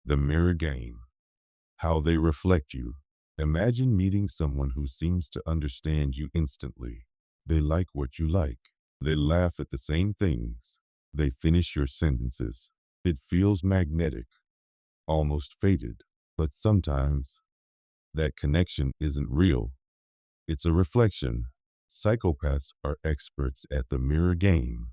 The mirror game. How they reflect you. Imagine meeting someone who seems to understand you instantly. They like what you like. They laugh at the same things. They finish your sentences. It feels magnetic, almost fated. But sometimes that connection isn't real. It's a reflection. Psychopaths are experts at the mirror game,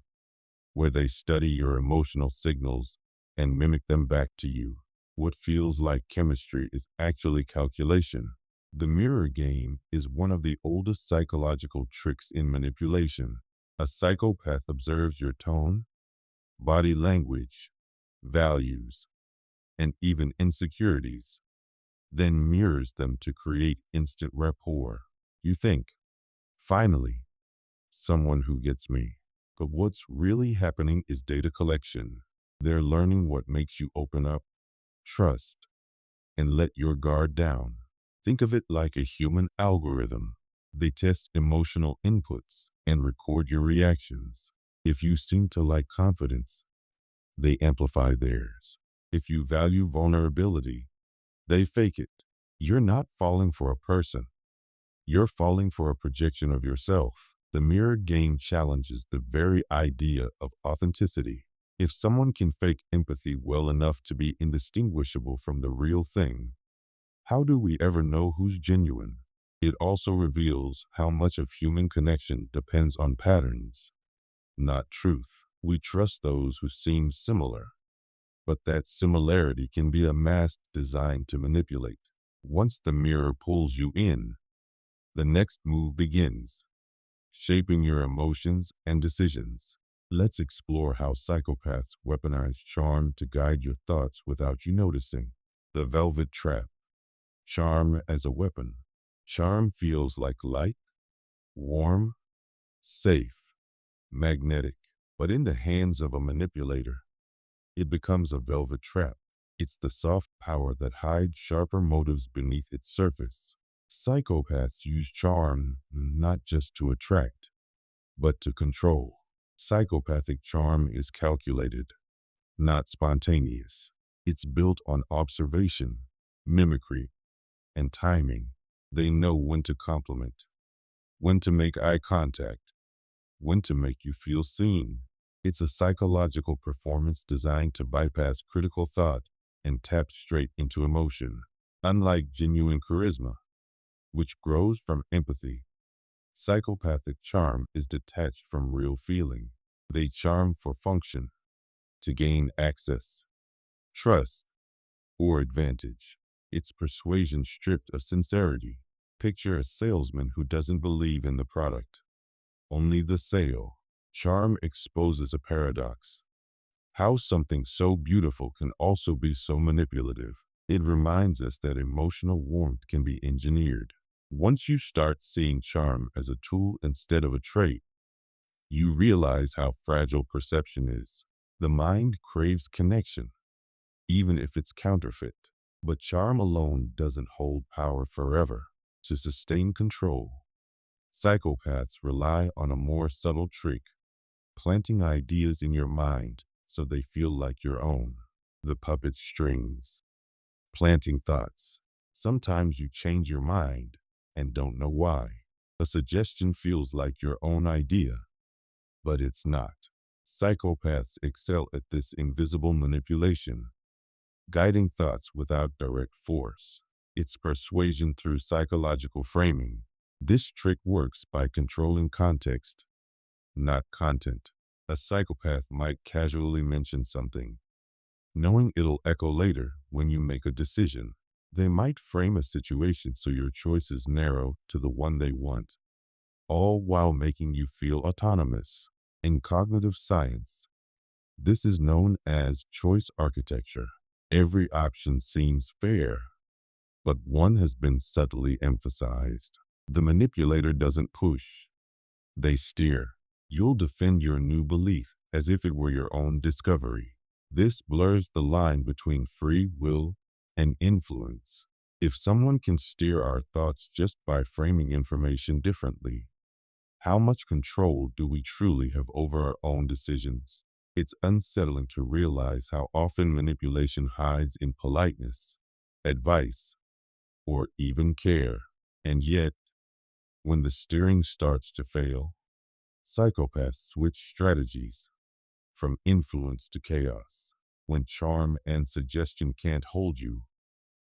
where they study your emotional signals and mimic them back to you. What feels like chemistry is actually calculation. The mirror game is one of the oldest psychological tricks in manipulation. A psychopath observes your tone, body language, values, and even insecurities, then mirrors them to create instant rapport. You think, finally, someone who gets me. But what's really happening is data collection. They're learning what makes you open up, trust, and let your guard down. Think of it like a human algorithm. They test emotional inputs and record your reactions. If you seem to like confidence, they amplify theirs. If you value vulnerability, they fake it. You're not falling for a person. You're falling for a projection of yourself. The mirror game challenges the very idea of authenticity. If someone can fake empathy well enough to be indistinguishable from the real thing, how do we ever know who's genuine? It also reveals how much of human connection depends on patterns, not truth. We trust those who seem similar, but that similarity can be a mask designed to manipulate. Once the mirror pulls you in, the next move begins, shaping your emotions and decisions. Let's explore how psychopaths weaponize charm to guide your thoughts without you noticing. The velvet trap. Charm as a weapon. Charm feels like light, warm, safe, magnetic, but in the hands of a manipulator, it becomes a velvet trap. It's the soft power that hides sharper motives beneath its surface. Psychopaths use charm not just to attract, but to control. Psychopathic charm is calculated, not spontaneous. It's built on observation, mimicry, and timing. They know when to compliment, when to make eye contact, when to make you feel seen. It's a psychological performance designed to bypass critical thought and tap straight into emotion. Unlike genuine charisma, which grows from empathy, psychopathic charm is detached from real feeling. They charm for function, to gain access, trust, or advantage. It's persuasion stripped of sincerity. Picture a salesman who doesn't believe in the product, only the sale. Charm exposes a paradox. How something so beautiful can also be so manipulative. It reminds us that emotional warmth can be engineered. Once you start seeing charm as a tool instead of a trait, you realize how fragile perception is. The mind craves connection, even if it's counterfeit. But charm alone doesn't hold power forever. To sustain control, psychopaths rely on a more subtle trick, planting ideas in your mind so they feel like your own. The puppet strings, planting thoughts. Sometimes you change your mind and don't know why. A suggestion feels like your own idea, but it's not. Psychopaths excel at this invisible manipulation, guiding thoughts without direct force. It's persuasion through psychological framing. This trick works by controlling context, not content. A psychopath might casually mention something, knowing it'll echo later when you make a decision. They might frame a situation so your choices narrow to the one they want, all while making you feel autonomous. In cognitive science, this is known as choice architecture. Every option seems fair, but one has been subtly emphasized. The manipulator doesn't push, they steer. You'll defend your new belief as if it were your own discovery. This blurs the line between free will and influence. If someone can steer our thoughts just by framing information differently, how much control do we truly have over our own decisions? It's unsettling to realize how often manipulation hides in politeness, advice, or even care. And yet, when the steering starts to fail, psychopaths switch strategies from influence to chaos. When charm and suggestion can't hold you,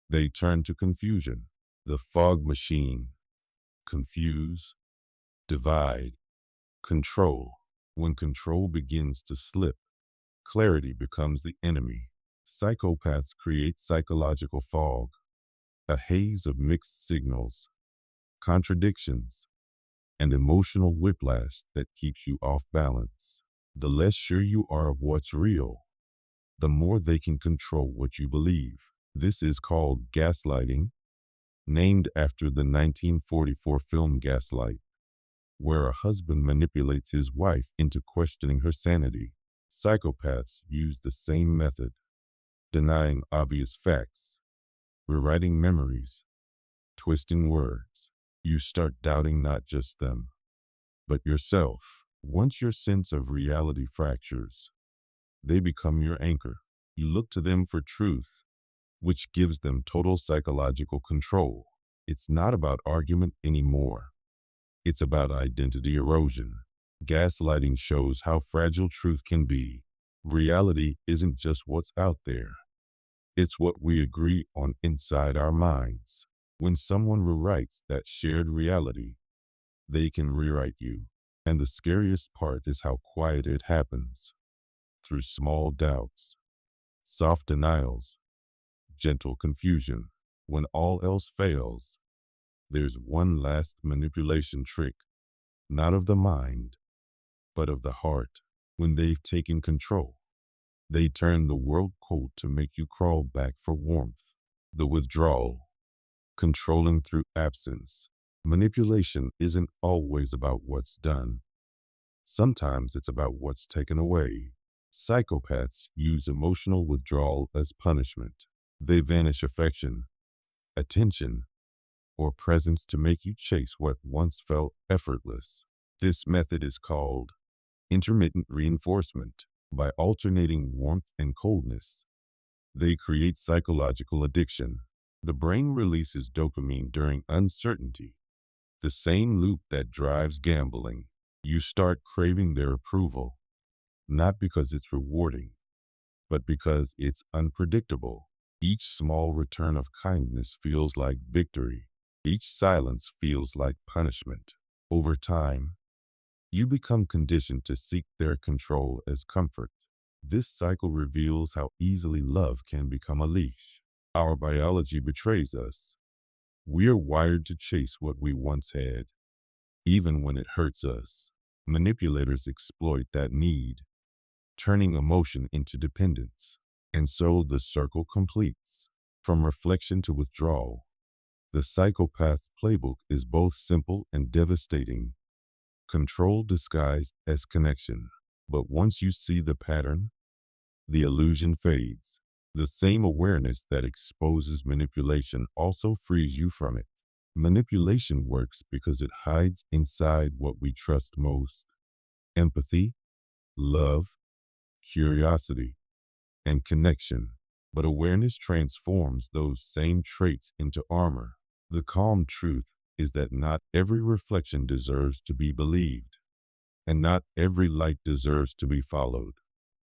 they turn to confusion. The fog machine. Confuse, divide, control. When control begins to slip, clarity becomes the enemy. Psychopaths create psychological fog, a haze of mixed signals, contradictions, and emotional whiplash that keeps you off balance. The less sure you are of what's real, the more they can control what you believe. This is called gaslighting, named after the 1944 film Gaslight, where a husband manipulates his wife into questioning her sanity. Psychopaths use the same method, denying obvious facts, rewriting memories, twisting words. You start doubting not just them, but yourself. Once your sense of reality fractures, they become your anchor. You look to them for truth, which gives them total psychological control. It's not about argument anymore. It's about identity erosion. Gaslighting shows how fragile truth can be. Reality isn't just what's out there. It's what we agree on inside our minds. When someone rewrites that shared reality, they can rewrite you. And the scariest part is how quiet it happens. Through small doubts, soft denials, gentle confusion. When all else fails, there's one last manipulation trick, not of the mind, but of the heart. When they've taken control, they turn the world cold to make you crawl back for warmth. The withdrawal, controlling through absence. Manipulation isn't always about what's done. Sometimes it's about what's taken away. Psychopaths use emotional withdrawal as punishment. They vanish affection, attention, or presence to make you chase what once felt effortless. This method is called intermittent reinforcement. By alternating warmth and coldness, they create psychological addiction. The brain releases dopamine during uncertainty, the same loop that drives gambling. You start craving their approval, not because it's rewarding, but because it's unpredictable. Each small return of kindness feels like victory. Each silence feels like punishment. Over time, you become conditioned to seek their control as comfort. This cycle reveals how easily love can become a leash. Our biology betrays us. We are wired to chase what we once had, even when it hurts us. Manipulators exploit that need, turning emotion into dependence. And so the circle completes. From reflection to withdrawal, the psychopath playbook is both simple and devastating. Control disguised as connection. But once you see the pattern, the illusion fades. The same awareness that exposes manipulation also frees you from it. Manipulation works because it hides inside what we trust most: empathy, love, curiosity, and connection. But awareness transforms those same traits into armor. The calm truth is that not every reflection deserves to be believed, and not every light deserves to be followed.